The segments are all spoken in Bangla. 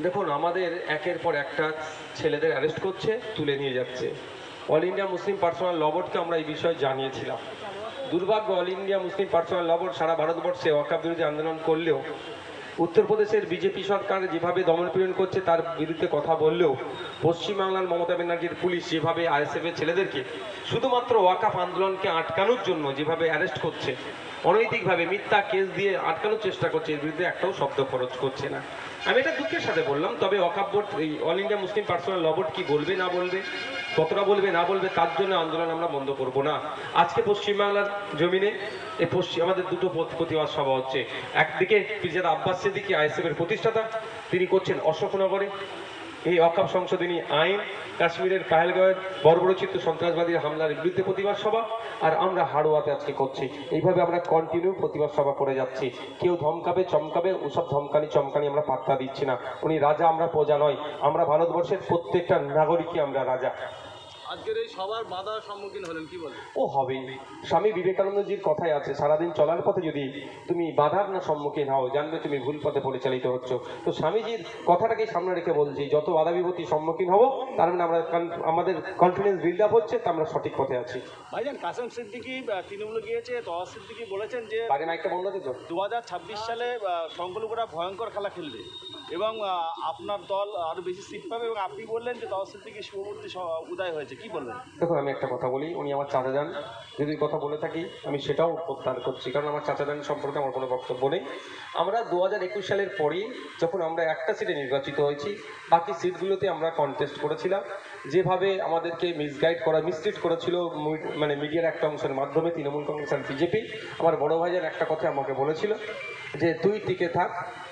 দেখুন, আমাদের একের পর একটা ছেলেদের অ্যারেস্ট করছে, তুলে নিয়ে যাচ্ছে। অল ইন্ডিয়া মুসলিম পার্সোনাল ল বোর্ডকে আমরা এই বিষয়ে জানিয়েছিলাম। দুর্ভাগ্য, অল ইন্ডিয়া মুসলিম পার্সোনাল ল বোর্ড সারা ভারতবর্ষে ওয়াকফ বিরোধী আন্দোলন করলেও উত্তরপ্রদেশের বিজেপি সরকার যেভাবে দমনপীড়ন করছে তার বিরুদ্ধে কথা বললেও পশ্চিমবাংলার মমতা ব্যানার্জির পুলিশ যেভাবে আইএসএফের ছেলেদেরকে শুধুমাত্র ওয়াকফ আন্দোলনকে আটকানোর জন্য যেভাবে অ্যারেস্ট করছে, অনৈতিকভাবে মিথ্যা কেস দিয়ে আটকানোর চেষ্টা করছে, এর বিরুদ্ধে একটাও শব্দ খরচ করছে না। আমি এটা দুঃখের সাথে বললাম। তবে ওয়াকফ বোর্ড, এই অল ইন্ডিয়া মুসলিম পার্সোনাল ল বোর্ড কি বলবে না বলবে, কতটা বলবে না বলবে, তার জন্য আন্দোলন আমরা বন্ধ করব না। আজকে পশ্চিমবাংলার জমিনে আমাদের দুটো প্রতিবাদ সভা হচ্ছে। একদিকে পিরজাদা আব্বাস সিদ্দিকী আইএসএফ এর প্রতিষ্ঠাতা, তিনি করছেন অশোকনগরে এই ওয়াকফ সংশোধনী আইন, কাশ্মীরের পাহেলগাঁওয়ের বর্বরোচিত সন্ত্রাসবাদীর হামলার বিরুদ্ধে প্রতিবাদ সভা, আর আমরা হাড়োয়াতে আজকে করছি। এইভাবে আমরা কন্টিনিউ প্রতিবাদ সভা করে যাচ্ছি। কেউ ধমকাবে চমকাবে, ওসব ধমকানি চমকানি আমরা পাত্তা দিচ্ছি না। উনি রাজা, আমরা প্রজা নয়। আমরা ভারতবর্ষের প্রত্যেকটা নাগরিকই আমরা রাজা। আজকের এই সবার বাধার সম্মুখীন হলেন, কি বলেন? ও হবেই। স্বামী বিবেকানন্দজির কথাই আছে, সারাদিন চলার পথে যদি তুমি বাধার না সম্মুখীন হও, জানবে তুমি ভুল পথে পরিচালিত হচ্ছ। তো স্বামীজির কথাটাকে সামনে রেখে বলছি, যত বাধা বিপত্তির সম্মুখীন হব, তার মানে আমাদের কনফিডেন্স বিল্ড আপ হচ্ছে, তা আমরা সঠিক পথে আছি। ভাইজান, কাসেম সিদ্দিকী তৃণমূলে গিয়েছে, তওয়াজ সিদ্দিকী বলেছেন যে আগে মাইকটা বন্ধ দিত, 2026 সালে সংখ্যালঘুরা ভয়ঙ্কর খেলা খেলবে এবং আপনার দল আরো বেশি সিট পাবে, এবং আপনি বললেন যে তওয়াজ সিদ্দিকী শুভমূর্তি উদয় হয়েছে, কি বলবেন? দেখুন, আমি একটা কথা বলি, উনি আমার চাচা যান, যদি কথা বলে থাকি আমি সেটাও প্রত্যাহার করছি, কারণ আমার চাচা যান সম্পর্কে আমার কোনো বক্তব্য নেই। আমরা 2021 সালের পরেই যখন আমরা একটা সিটে নির্বাচিত হয়েছি, বাকি সিটগুলোতে আমরা কন্টেস্ট করেছিলাম। যেভাবে আমাদেরকে মিসলিড করেছিল মানে মিডিয়ার একটা অংশের মাধ্যমে তৃণমূল কংগ্রেস আর বিজেপি, আমার বড় ভাইজান একটা কথা আমাকে বলেছিল যে তুই টিকে থাক,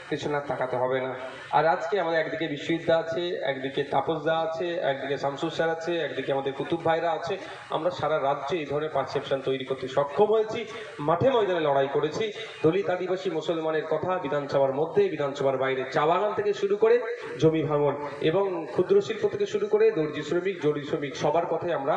পিছনে আর তাকাতে হবে না। আর আজকে আমাদের একদিকে বিশ্ববিদ্যা আছে, একদিকে তাপসদা আছে, একদিকে শামসুর স্যার আছে, একদিকে আমাদের কুতুব ভাইরা আছে। আমরা সারা রাজ্যে এই ধরনের পারসেপশন তৈরি করতে সক্ষম হয়েছি, মাঠে ময়দানে লড়াই করেছি। দলিত আদিবাসী মুসলমানের কথা বিধানসভার মধ্যে, বিধানসভার বাইরে, চা বাগান থেকে শুরু করে জমি ভাঙন এবং ক্ষুদ্র শিল্প থেকে শুরু করে দর্জি শ্রমিক, জরি শ্রমিক, সবার কথাই আমরা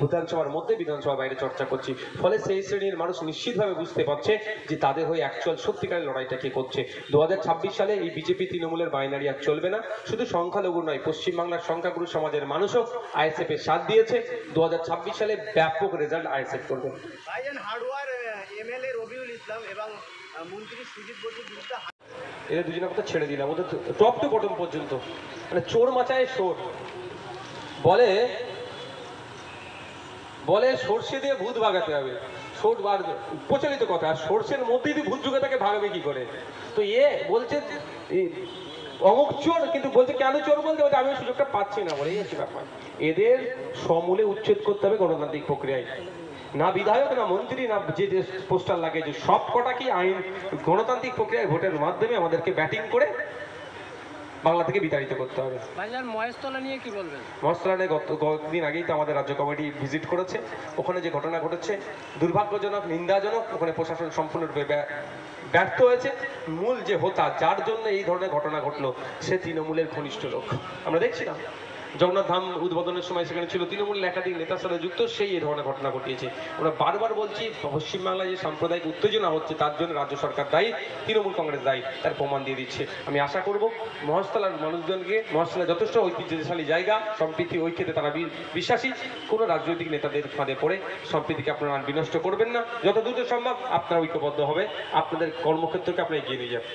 বিধানসভার মধ্যে, বিধানসভার বাইরে চর্চা করছি। ফলে সেই শ্রেণীর মানুষ নিশ্চিতভাবে বুঝতে পারছে যে তাদের হয়ে অ্যাকচুয়াল সত্যিকারের লড়াইটা কে করছে। 2026 সালে এই বিজেপি তৃণমূলের বাইনারি আর চলবে না। শুধু সংখ্যালঘু নয়, পশ্চিমবাংলার সংখ্যাগুরু সমাজের মানুষও আইএসএফ এর সাথ দিয়েছে। 2026 সালে ব্যাপক রেজাল্ট আইএসএফ করবে। ভাইজান, হাড়োয়ার এমএলএ রবিউল ইসলাম এবং মন্ত্রী সুজিত বসুর বিরুদ্ধে এদের দুজনের কথা ছেড়ে দিলাম, ওদের টপ টু বটম পর্যন্ত মানে চোর মাচায় সোর। বলে সর্ষে দিয়ে ভূত ভাগাতে হবে, প্রচলিত কথা। আর সর্ষের মধ্যেই যদি ভূত যুগে তাকে ভাগাবে কি করে? তো বলছে অমুক চোর, কিন্তু বলছে কেন চোর বলতে, বলছে আমি সুযোগটা পাচ্ছি না বলে। এই হচ্ছে ব্যাপার। এদের সমূলে উচ্ছেদ করতে হবে গণতান্ত্রিক প্রক্রিয়ায়। না বিধায়ক, না মন্ত্রী, না যে পোস্টার লাগে, যে সব কটা কি আইন গণতান্ত্রিক প্রক্রিয়ায় ভোটের মাধ্যমে আমাদেরকে ব্যাটিং করে বাংলা থেকে বিতাড়িত করতে হবে। মহেশতলা নিয়ে কি বলবেন? মহেশতলায় কয়েকদিন আগেই তো আমাদের রাজ্য কমিটি ভিজিট করেছে। ওখানে যে ঘটনা ঘটেছে দুর্ভাগ্যজনক, নিন্দাজনক। ওখানে প্রশাসন সম্পূর্ণরূপে ব্যর্থ হয়েছে। মূল যে হোতা, যার জন্য এই ধরনের ঘটনা ঘটলো, সে তৃণমূলের ঘনিষ্ঠ লোক। আমরা দেখছিলাম জগন্নাথ ধাম উদ্বোধনের সময় সেখানে ছিল তৃণমূলের একাধিক নেতার সাথে যুক্ত, সেই এই ধরনের ঘটনা ঘটিয়েছে। আমরা বারবার বলছি, পশ্চিমবাংলায় যে সাম্প্রদায়িক উত্তেজনা হচ্ছে তার জন্য রাজ্য সরকার দায়ী, তৃণমূল কংগ্রেস দায়ী, তার প্রমাণ দিয়ে দিচ্ছে। আমি আশা করব মহেশতলার মানুষজনকে, মহেশতলা যথেষ্ট ঐতিহ্যশালী জায়গা, সম্প্রীতি ঐক্যতে তারা বিশ্বাসী। কোনো রাজনৈতিক নেতাদের ফাঁদে পড়ে সম্প্রীতিকে আপনারা বিনষ্ট করবেন না। যত দ্রুত সম্ভব আপনারা ঐক্যবদ্ধ হবে, আপনাদের কর্মক্ষেত্রকে আপনারা এগিয়ে নিয়ে যাবেন।